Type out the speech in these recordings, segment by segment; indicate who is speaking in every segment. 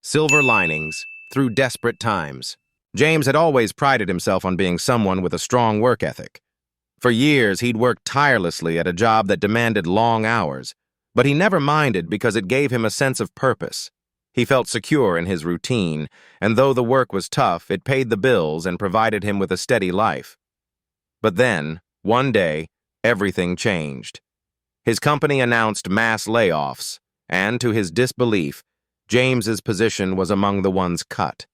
Speaker 1: Silver linings through desperate times. James had always prided himself on being someone with a strong work ethic. For years, he'd worked tirelessly at a job that demanded long hours, but he never minded because it gave him a sense of purpose. He felt secure in his routine, and though the work was tough, it paid the bills and provided him with a steady life. But then, one day, everything changed. His company announced mass layoffs, and to his disbelief, James's position was among the ones cut.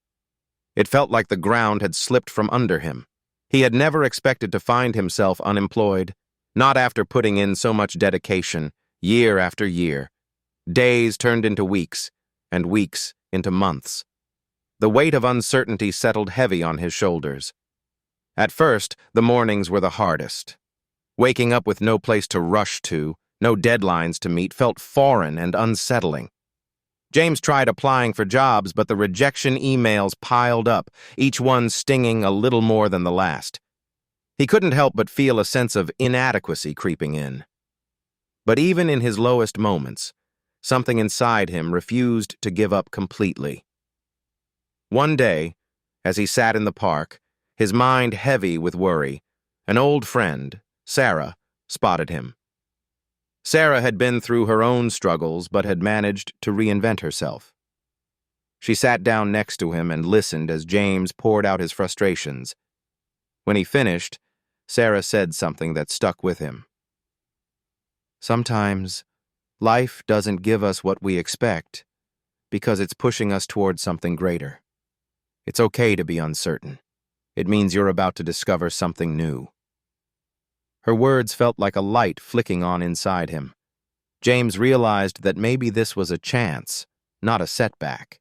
Speaker 1: It felt like the ground had slipped from under him. He had never expected to find himself unemployed, not after putting in so much dedication, year after year. Days turned into weeks, and weeks into months. The weight of uncertainty settled heavy on his shoulders. At first, the mornings were the hardest. Waking up with no place to rush to, no deadlines to meet, felt foreign and unsettling. James tried applying for jobs, but the rejection emails piled up, each one stinging a little more than the last. He couldn't help but feel a sense of inadequacy creeping in. But even in his lowest moments, something inside him refused to give up completely. One day, as he sat in the park, his mind heavy with worry, an old friend, Sarah, spotted him. Sarah had been through her own struggles but had managed to reinvent herself. She sat down next to him and listened as James poured out his frustrations. When he finished, Sarah said something that stuck with him. "Sometimes, life doesn't give us what we expect because it's pushing us towards something greater. It's okay to be uncertain. It means you're about to discover something new." Her words felt like a light flicking on inside him. James realized that maybe this was a chance, not a setback.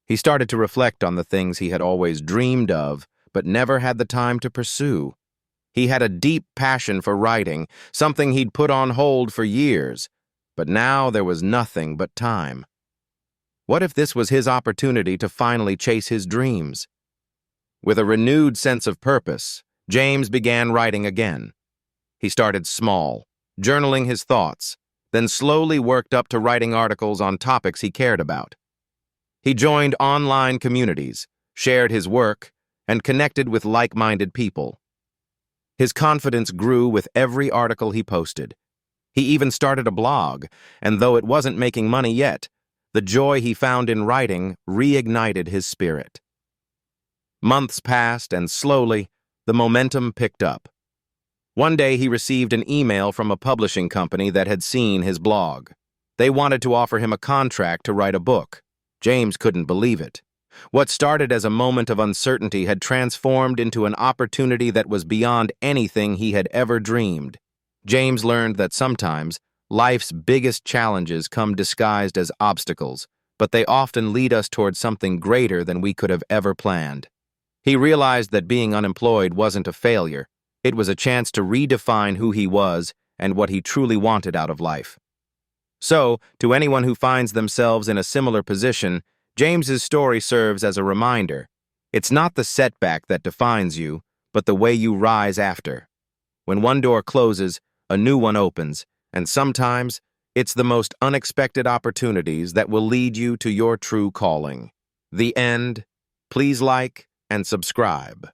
Speaker 1: He started to reflect on the things he had always dreamed of, but never had the time to pursue. He had a deep passion for writing, something he'd put on hold for years, but now there was nothing but time. What if this was his opportunity to finally chase his dreams? With a renewed sense of purpose, James began writing again. He started small, journaling his thoughts, then slowly worked up to writing articles on topics he cared about. He joined online communities, shared his work, and connected with like-minded people. His confidence grew with every article he posted. He even started a blog, and though it wasn't making money yet, the joy he found in writing reignited his spirit. Months passed, and slowly, the momentum picked up. One day he received an email from a publishing company that had seen his blog. They wanted to offer him a contract to write a book. James couldn't believe it. What started as a moment of uncertainty had transformed into an opportunity that was beyond anything he had ever dreamed. James learned that sometimes life's biggest challenges come disguised as obstacles, but they often lead us towards something greater than we could have ever planned. He realized that being unemployed wasn't a failure. It was a chance to redefine who he was and what he truly wanted out of life. So, to anyone who finds themselves in a similar position, James's story serves as a reminder. It's not the setback that defines you, but the way you rise after. When one door closes, a new one opens, and sometimes it's the most unexpected opportunities that will lead you to your true calling. The end. Please like and subscribe.